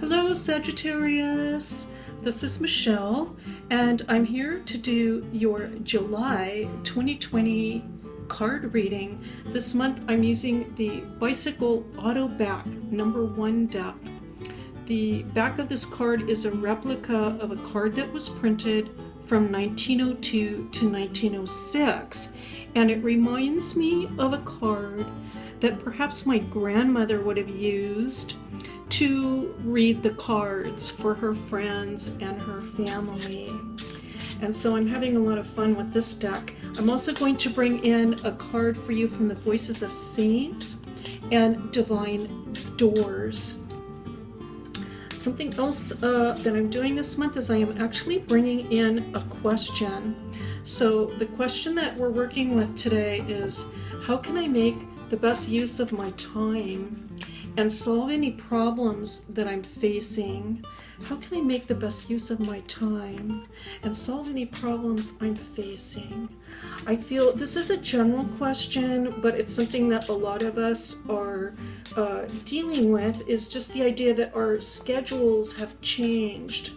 Hello, Sagittarius. This is Michelle, and I'm here to do your July 2020 card reading. This month I'm using the Bicycle Auto Back #1 deck. The back of this card is a replica of a card that was printed from 1902 to 1906, and it reminds me of a card that perhaps my grandmother would have used to read the cards for her friends and her family. And so I'm having a lot of fun with this deck. I'm also going to bring in a card for you from the Voices of Saints and Divine Doors. Something else that I'm doing this month is I am actually bringing in a question. So the question that we're working with today is, how can I make the best use of my time and solve any problems that I'm facing? How can I make the best use of my time and solve any problems I'm facing? I feel this is a general question, but it's something that a lot of us are dealing with, is just the idea that our schedules have changed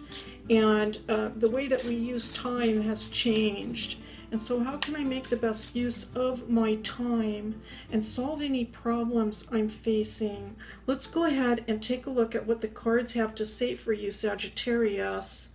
and the way that we use time has changed. And so how can I make the best use of my time and solve any problems I'm facing? Let's go ahead and take a look at what the cards have to say for you, Sagittarius.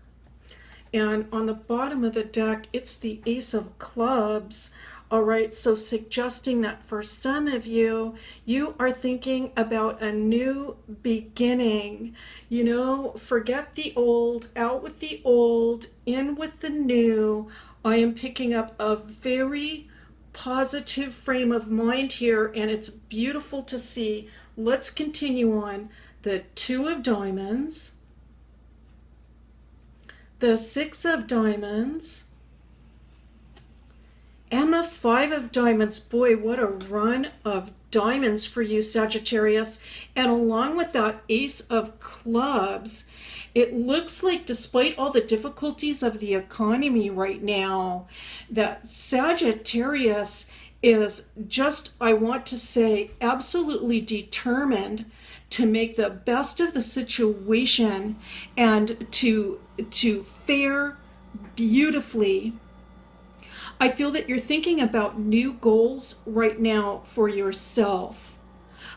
And on the bottom of the deck, it's the Ace of Clubs. All right, so suggesting that for some of you, you are thinking about a new beginning. You know, forget the old, out with the old, in with the new. I am picking up a very positive frame of mind here, and it's beautiful to see. Let's continue on. The Two of Diamonds, the Six of Diamonds, and the Five of Diamonds. Boy, what a run of diamonds for you, Sagittarius. And along with that Ace of Clubs, it looks like despite all the difficulties of the economy right now, that Sagittarius is just, I want to say, absolutely determined to make the best of the situation and to fare beautifully. I feel that you're thinking about new goals right now for yourself.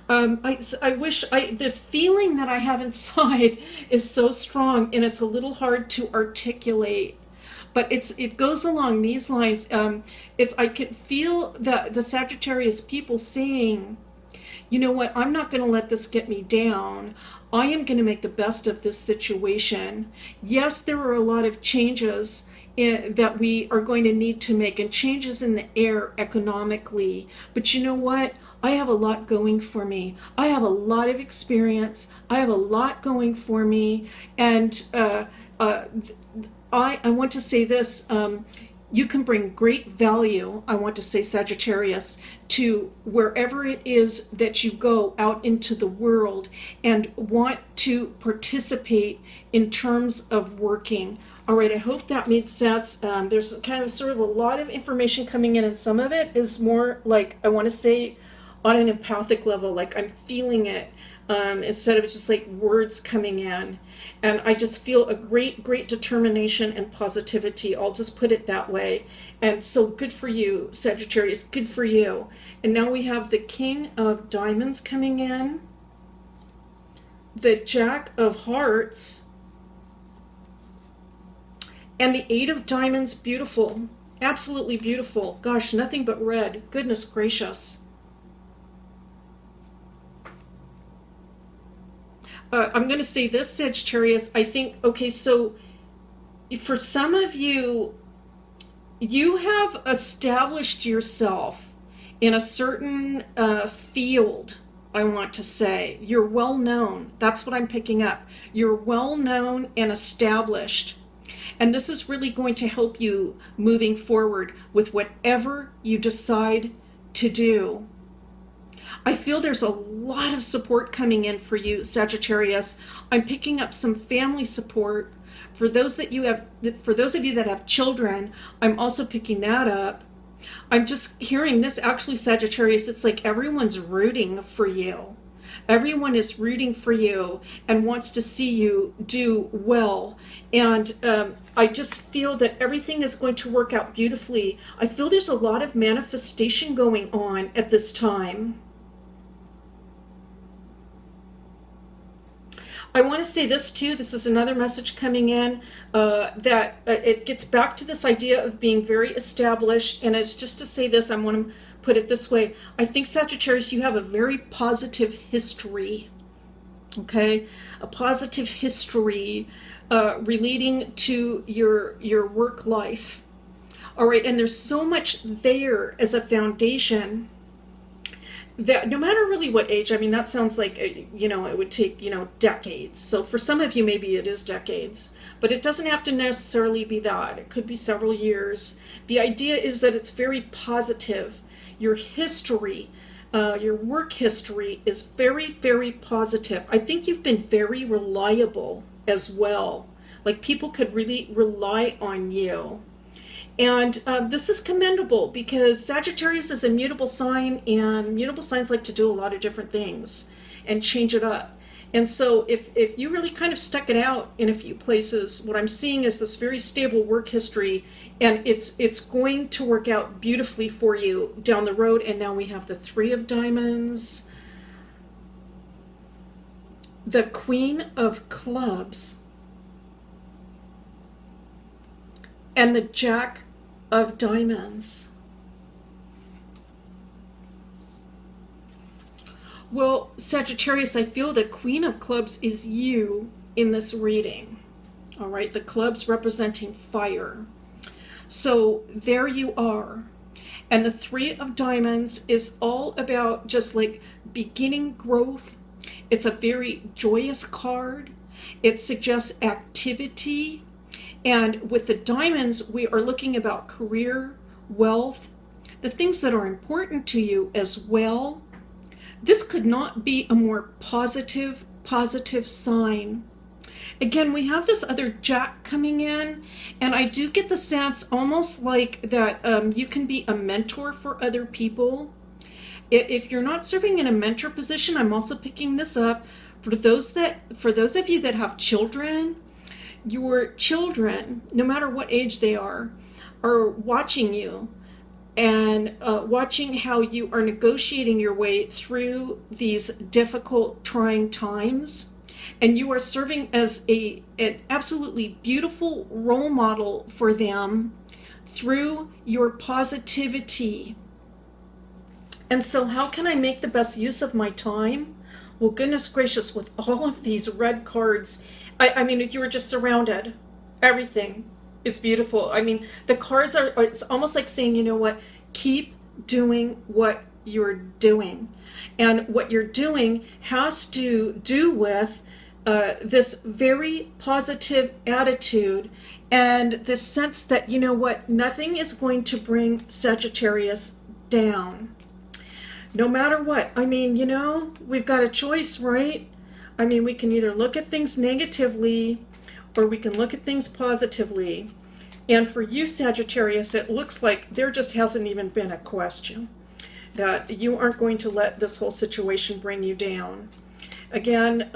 I wish the feeling that I have inside is so strong, and it's a little hard to articulate, but it goes along these lines. I can feel the Sagittarius people saying, you know what, I'm not going to let this get me down. I am going to make the best of this situation. Yes, there are a lot of changes that we are going to need to make, and changes in the air economically, but you know what? I have a lot going for me. I have a lot of experience. I have a lot going for me. And I want to say this, you can bring great value, I want to say, Sagittarius, to wherever it is that you go out into the world and want to participate in terms of working. All right, I hope that made sense. There's kind of sort of a lot of information coming in, and some of it is more like, I want to say, on an empathic level, like I'm feeling it, instead of just like words coming in. And I just feel a great determination and positivity. I'll just put it that way. And so good for you, Sagittarius, good for you. And now we have the King of Diamonds coming in, the Jack of Hearts, and the Eight of Diamonds. Beautiful, absolutely beautiful. Gosh, nothing but red, goodness gracious. I'm going to say this, Sagittarius, I think, okay, so for some of you, you have established yourself in a certain field, I want to say. You're well known. That's what I'm picking up. You're well known and established. And this is really going to help you moving forward with whatever you decide to do. I feel there's a lot of support coming in for you, Sagittarius. I'm picking up some family support. For those of you that have children, I'm also picking that up. I'm just hearing this, actually, Sagittarius, it's like everyone's rooting for you. Everyone is rooting for you and wants to see you do well. And I just feel that everything is going to work out beautifully. I feel there's a lot of manifestation going on at this time. I want to say this too. This is another message coming in that it gets back to this idea of being very established. And it's just to say this, I want to put it this way. I think, Sagittarius, you have a very positive history. Okay? A positive history relating to your work life. All right? And there's so much there as a foundation that no matter really what age, I mean, that sounds like, it would take, decades. So for some of you, maybe it is decades, but it doesn't have to necessarily be that. It could be several years. The idea is that it's very positive. Your history, your work history is very, very positive. I think you've been very reliable as well. Like, people could really rely on you. And this is commendable because Sagittarius is a mutable sign, and mutable signs like to do a lot of different things and change it up. And so if you really kind of stuck it out in a few places, what I'm seeing is this very stable work history, and it's going to work out beautifully for you down the road. And now we have the Three of Diamonds, the Queen of Clubs, and the Jack of Diamonds. Well, Sagittarius, I feel the Queen of Clubs is you in this reading. All right, the clubs representing fire. So there you are. And the Three of Diamonds is all about just like beginning growth. It's a very joyous card. It suggests activity. And with the diamonds, we are looking about career, wealth, the things that are important to you as well. This could not be a more positive sign. Again, we have this other Jack coming in, and I do get the sense almost like that you can be a mentor for other people. If you're not serving in a mentor position, I'm also picking this up for those of you that have children. Your children, no matter what age they are watching you and watching how you are negotiating your way through these difficult, trying times. And you are serving as an absolutely beautiful role model for them through your positivity. And so how can I make the best use of my time? Well, goodness gracious, with all of these red cards, I mean, you were just surrounded. Everything is beautiful. I mean, the cards it's almost like saying, you know what, keep doing what you're doing. And what you're doing has to do with this very positive attitude and this sense that, you know what, nothing is going to bring Sagittarius down. No matter what. I mean, we've got a choice, right? I mean, we can either look at things negatively or we can look at things positively. And for you, Sagittarius, it looks like there just hasn't even been a question that you aren't going to let this whole situation bring you down. Again,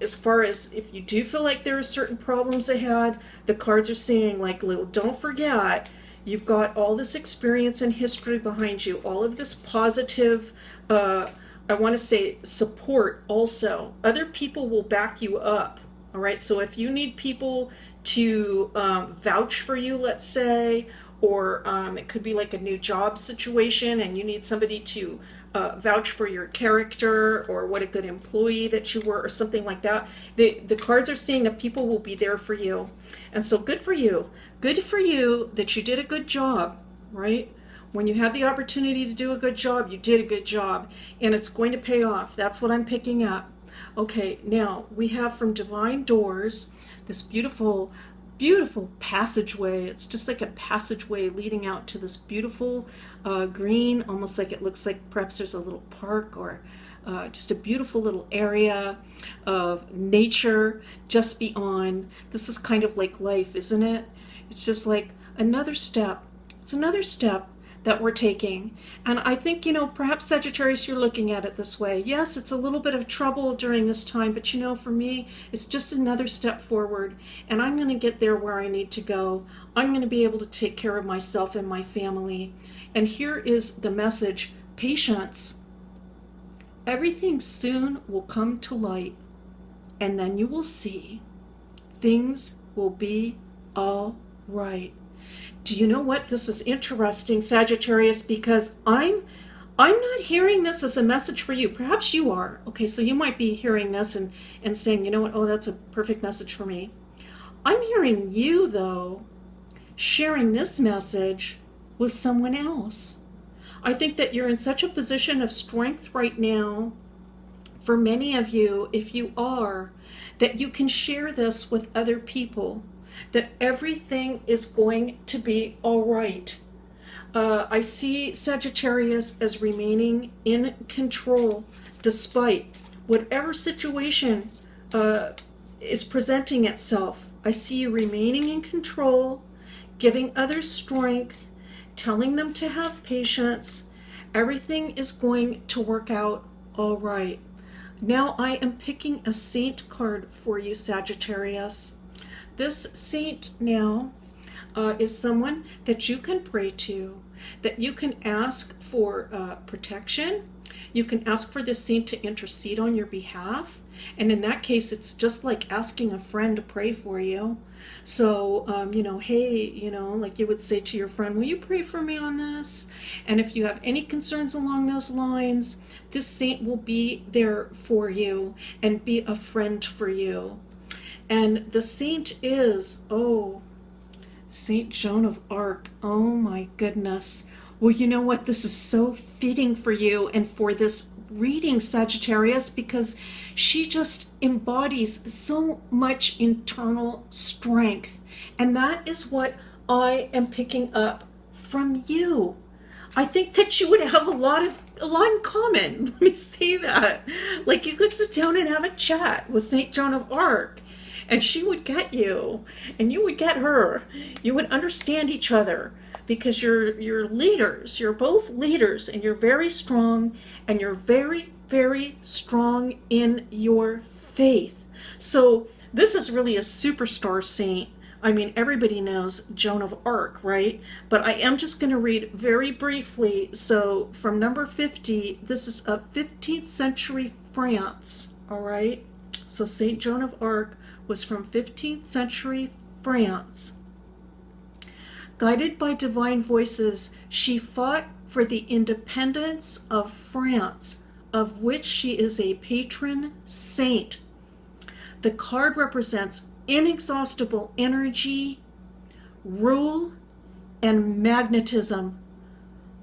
as far as if you do feel like there are certain problems ahead, the cards are saying, like, don't forget, you've got all this experience and history behind you, all of this positive I want to say support also. Other people will back you up, all right? So if you need people to vouch for you, let's say, or it could be like a new job situation and you need somebody to vouch for your character or what a good employee that you were or something like that, the cards are saying that people will be there for you. And so good for you. Good for you that you did a good job, right? When you had the opportunity to do a good job, you did a good job, and it's going to pay off. That's what I'm picking up. Okay, now we have from Divine Doors this beautiful, beautiful passageway. It's just like a passageway leading out to this beautiful green, almost like it looks like perhaps there's a little park or just a beautiful little area of nature just beyond. This is kind of like life, isn't it? It's just like another step. It's another step that we're taking. And I think, perhaps Sagittarius, you're looking at it this way. Yes, it's a little bit of trouble during this time, but for me, it's just another step forward. And I'm going to get there where I need to go. I'm going to be able to take care of myself and my family. And here is the message: patience. Everything soon will come to light, and then you will see things will be all right. Do you know what? This is interesting, Sagittarius, because I'm not hearing this as a message for you. Perhaps you are. Okay, so you might be hearing this and saying, you know what? Oh, that's a perfect message for me. I'm hearing you, though, sharing this message with someone else. I think that you're in such a position of strength right now, for many of you, if you are, that you can share this with other people, that everything is going to be all right. I see Sagittarius as remaining in control despite whatever situation is presenting itself. I see you remaining in control, giving others strength, telling them to have patience. Everything is going to work out all right. Now I am picking a saint card for you, Sagittarius. This saint now is someone that you can pray to, that you can ask for protection. You can ask for this saint to intercede on your behalf. And in that case, it's just like asking a friend to pray for you. So, hey, like you would say to your friend, will you pray for me on this? And if you have any concerns along those lines, this saint will be there for you and be a friend for you. And the saint is, Saint Joan of Arc. Oh my goodness. Well, you know what? This is so fitting for you and for this reading, Sagittarius, because she just embodies so much internal strength. And that is what I am picking up from you. I think that you would have a lot in common. Let me say that. Like, you could sit down and have a chat with Saint Joan of Arc, and she would get you, and you would get her. You would understand each other, because you're leaders. You're both leaders, and you're very strong, and you're very, very strong in your faith. So this is really a superstar saint. I mean, everybody knows Joan of Arc, right? But I am just going to read very briefly. So from number 50, this is of 15th century France, all right? So Saint Joan of Arc was from 15th century France. Guided by divine voices, she fought for the independence of France, of which she is a patron saint. The card represents inexhaustible energy, rule, and magnetism.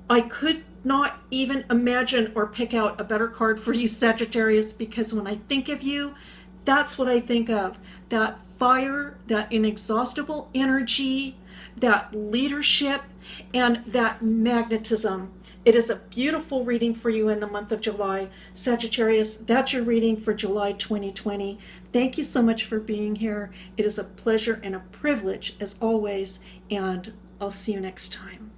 I could not even imagine or pick out a better card for you, Sagittarius, because when I think of you, that's what I think of. That fire, that inexhaustible energy, that leadership, and that magnetism. It is a beautiful reading for you in the month of July. Sagittarius, that's your reading for July 2020. Thank you so much for being here. It is a pleasure and a privilege as always, and I'll see you next time.